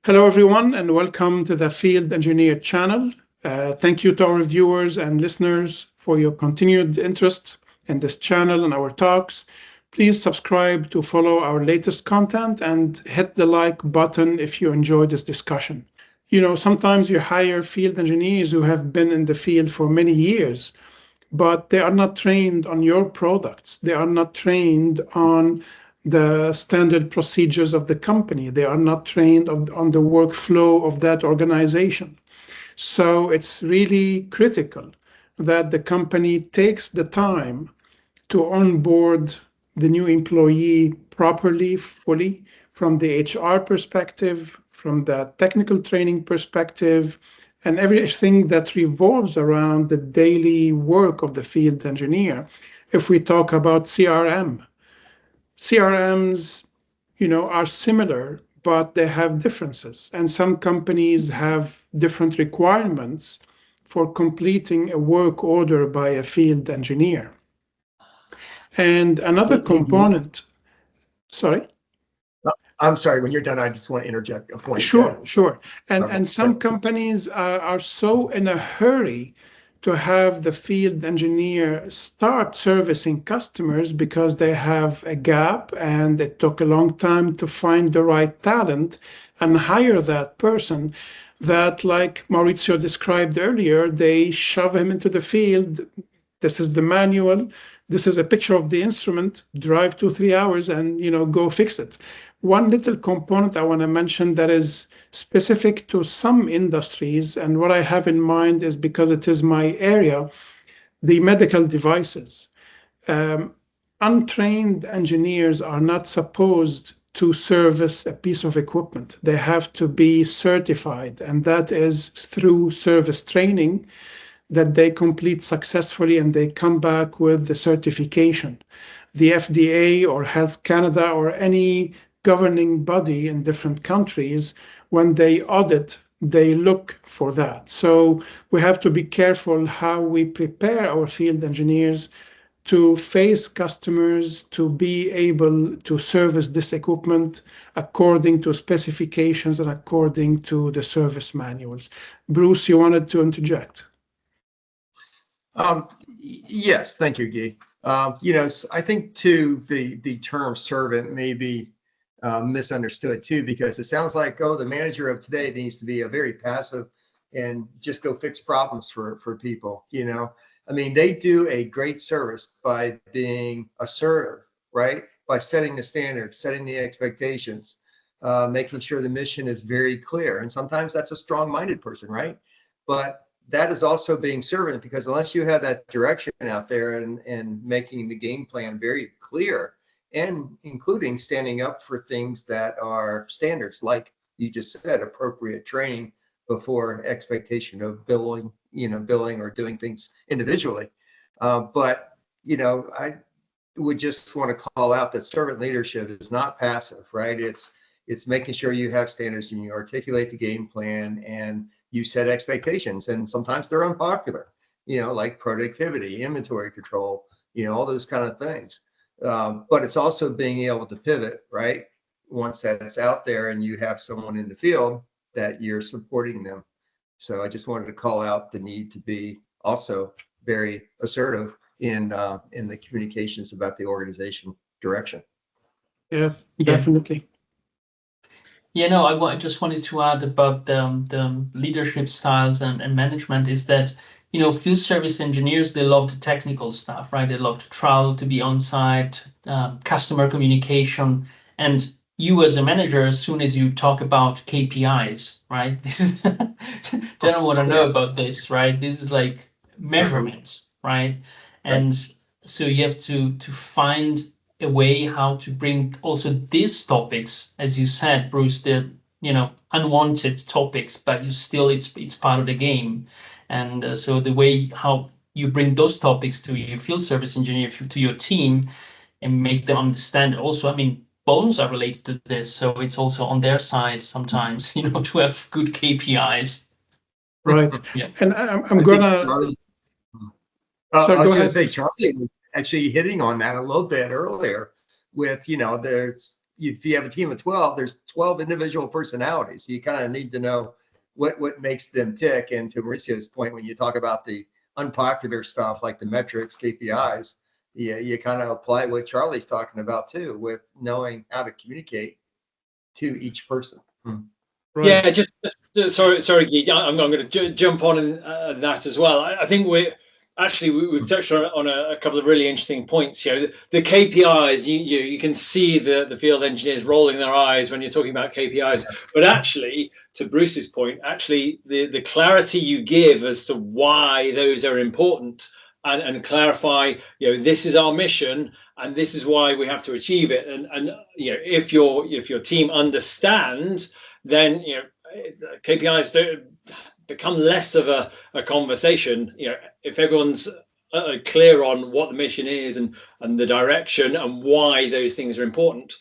Hello, everyone, and welcome to the Field Engineer channel. Thank you to our viewers and listeners for your continued interest in this channel and our talks. Please subscribe to follow our latest content and hit the like button if you enjoyed this discussion. Sometimes you hire field engineers who have been in the field for many years, but they are not trained on your products. They are not trained on the standard procedures of the company. They are not trained on the workflow of that organization. So it's really critical that the company takes the time to onboard the new employee properly, fully, from the HR perspective, from the technical training perspective, and everything that revolves around the daily work of the field engineer. If we talk about CRMs, are similar, but they have differences. And some companies have different requirements for completing a work order by a field engineer. And another component, sorry? I'm sorry, when you're done, I just want to interject a point. Sure. And some companies are so in a hurry to have the field engineer start servicing customers because they have a gap and it took a long time to find the right talent and hire that person, that, like Maurizio described earlier, they shove him into the field. This is the manual. This is a picture of the instrument. Drive 2-3 hours and go fix it. One little component I want to mention that is specific to some industries, and what I have in mind is, because it is my area, the medical devices. Untrained engineers are not supposed to service a piece of equipment. They have to be certified, and that is through service training that they complete successfully and they come back with the certification. The FDA or Health Canada or any governing body in different countries, when they audit, they look for that. So we have to be careful how we prepare our field engineers to face customers, to be able to service this equipment according to specifications and according to the service manuals. Bruce, you wanted to interject? Yes, thank you, Guy. I think too the term servant may be misunderstood too, because it sounds like, the manager of today needs to be a very passive and just go fix problems for people. They do a great service by being assertive, right? By setting the standards, setting the expectations, making sure the mission is very clear. And sometimes that's a strong-minded person, right? But that is also being servant, because unless you have that direction out there and making the game plan very clear, and including standing up for things that are standards, like you just said, appropriate training before expectation of billing or doing things individually. But I would just want to call out that servant leadership is not passive, right? It's making sure you have standards and you articulate the game plan and you set expectations. And sometimes they're unpopular, like productivity, inventory control, all those kind of things. But it's also being able to pivot, right? Once that's out there and you have someone in the field, that you're supporting them. So I just wanted to call out the need to be also very assertive in the communications about the organization direction. Yeah, definitely. I just wanted to add about the leadership styles and management is that, field service engineers, they love the technical stuff, right? They love to travel, to be on site, customer communication. And you as a manager, as soon as you talk about KPIs, right? This is, they don't want to know about this, right? This is like measurements, right? And so you have to find a way how to bring also these topics, as you said, Bruce, they're unwanted topics, but it's part of the game. And so the way how you bring those topics to your field service engineer, to your team, and make them understand. Also, bonuses are related to this, so it's also on their side sometimes, to have good KPIs. Right. Yeah. And I'm gonna. I was going to say, Charlie was actually hitting on that a little bit earlier with, there's if you have a team of 12, there's 12 individual personalities. You kind of need to know what makes them tick. And to Mauricio's point, when you talk about the unpopular stuff like the metrics, KPIs, you kind of apply what Charlie's talking about too, with knowing how to communicate to each person. Right. Yeah, just sorry, Guy, I'm going to jump on that as well. I think we've touched on a couple of really interesting points here. The KPIs, you can see the field engineers rolling their eyes when you're talking about KPIs, but actually, to Bruce's point, actually the clarity you give as to why those are important and clarify, this is our mission and this is why we have to achieve it. And if your team understand, then KPIs don't become less of a conversation. If everyone's clear on what the mission is and the direction and why those things are important.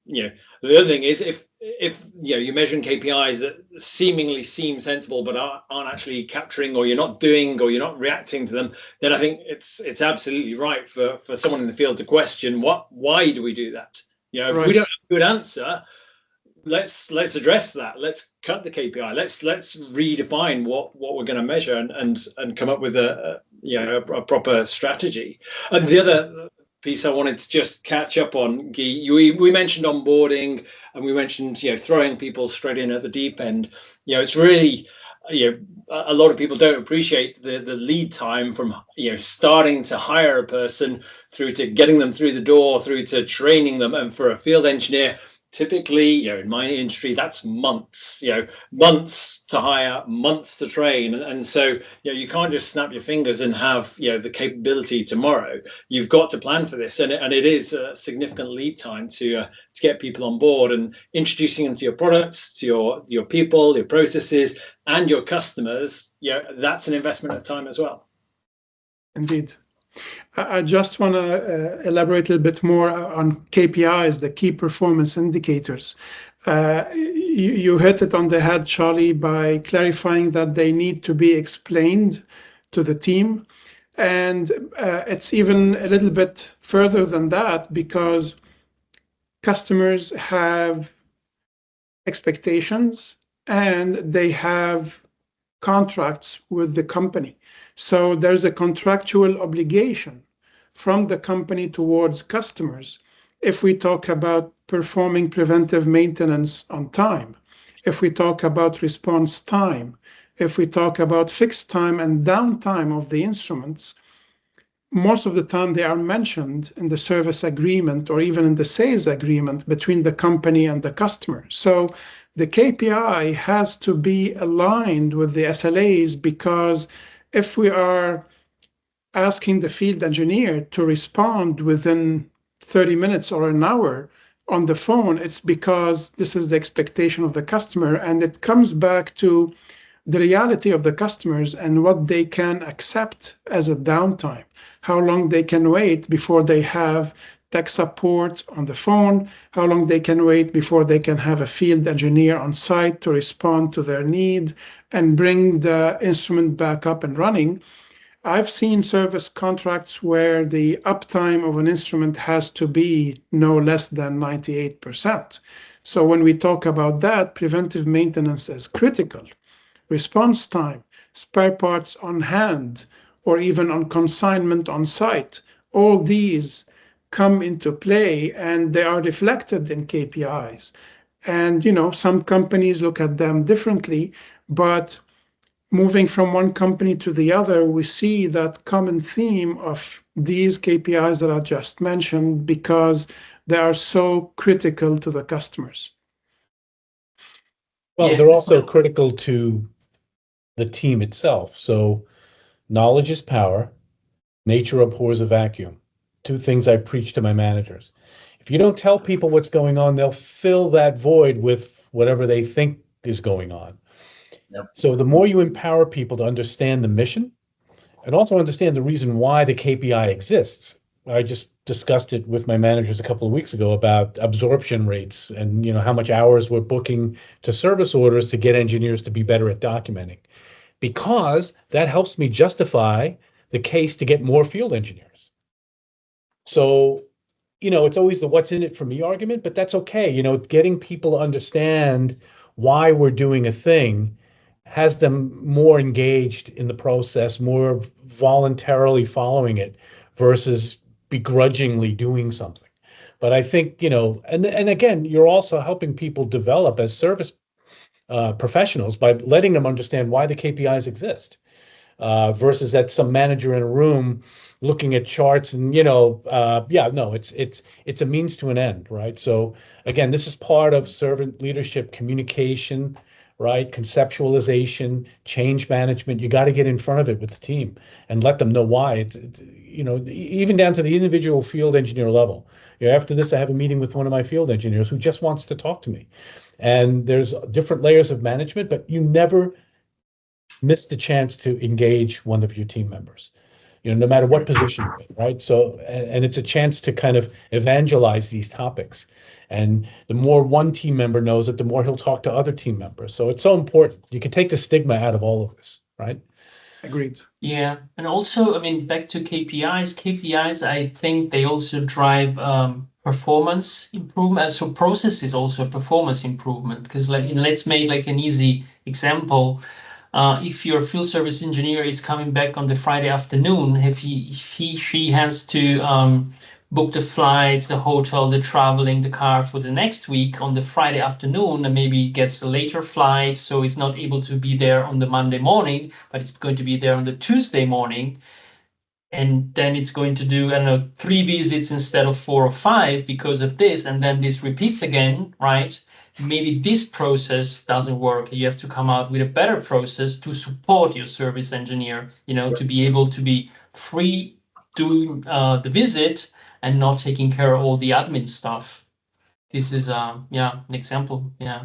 The other thing is if you're measuring KPIs that seemingly seem sensible but aren't actually capturing, or you're not doing, or you're not reacting to them, then I think it's absolutely right for someone in the field to question why do we do that? If we don't have a good answer, let's address that. Let's cut the KPI. Let's redefine what we're going to measure and come up with a proper strategy. And the other piece I wanted to just catch up on, Guy, we mentioned onboarding and we mentioned throwing people straight in at the deep end. It's really a lot of people don't appreciate the lead time from starting to hire a person through to getting them through the door, through to training them. And for a field engineer, typically, in my industry, that's months, months to hire, months to train. And so, you can't just snap your fingers and have, the capability tomorrow. You've got to plan for this. And it is a significant lead time to get people on board and introducing them to your products, to your people, your processes, and your customers. That's an investment of time as well. Indeed. I just want to elaborate a little bit more on KPIs, the key performance indicators. You hit it on the head, Charlie, by clarifying that they need to be explained to the team. And it's even a little bit further than that, because customers have expectations and they have contracts with the company. So there's a contractual obligation from the company towards customers. If we talk about performing preventive maintenance on time, if we talk about response time, if we talk about fixed time and downtime of the instruments, most of the time they are mentioned in the service agreement or even in the sales agreement between the company and the customer. So the KPI has to be aligned with the SLAs, because if we are asking the field engineer to respond within 30 minutes or an hour on the phone, it's because this is the expectation of the customer, and it comes back to the reality of the customers and what they can accept as a downtime, how long they can wait before they have tech support on the phone, how long they can wait before they can have a field engineer on site to respond to their need and bring the instrument back up and running. I've seen service contracts where the uptime of an instrument has to be no less than 98%. So when we talk about that, preventive maintenance is critical. Response time, spare parts on hand, or even on consignment on site, all these come into play and they are reflected in KPIs. And, some companies look at them differently, but moving from one company to the other, we see that common theme of these KPIs that I just mentioned, because they are so critical to the customers. Well, they're also critical to the team itself. So knowledge is power. Nature abhors a vacuum. Two things I preach to my managers. If you don't tell people what's going on, they'll fill that void with whatever they think is going on. Yep. So the more you empower people to understand the mission and also understand the reason why the KPI exists. I just discussed it with my managers a couple of weeks ago about absorption rates and how much hours we're booking to service orders to get engineers to be better at documenting, because that helps me justify the case to get more field engineers. So it's always the what's in it for me argument, but that's okay. Getting people to understand why we're doing a thing has them more engaged in the process, more voluntarily following it versus begrudgingly doing something. But I think, and again, you're also helping people develop as service professionals by letting them understand why the KPIs exist, versus that some manager in a room looking at charts and it's a means to an end, right? So again, this is part of servant leadership, communication, right? Conceptualization, change management. You got to get in front of it with the team and let them know why. Even down to the individual field engineer level. After this, I have a meeting with one of my field engineers who just wants to talk to me. And there's different layers of management, but you never miss the chance to engage one of your team members, no matter what position you're in, right? So, and it's a chance to kind of evangelize these topics. And the more one team member knows it, the more he'll talk to other team members. So it's so important. You can take the stigma out of all of this, right? Agreed. Yeah. And also, I mean, back to KPIs. KPIs, I think they also drive performance improvement. So process is also a performance improvement, because let's make like an easy example. If your field service engineer is coming back on the Friday afternoon, if she has to book the flights, the hotel, the traveling, the car for the next week on the Friday afternoon, and maybe gets a later flight, so it's not able to be there on the Monday morning, but it's going to be there on the Tuesday morning. And then it's going to do, I don't know, 3 visits instead of 4 or 5 because of this, and then this repeats again, right? Maybe this process doesn't work. You have to come out with a better process to support your service engineer, to be able to be free doing the visit and not taking care of all the admin stuff. This is, an example. Yeah.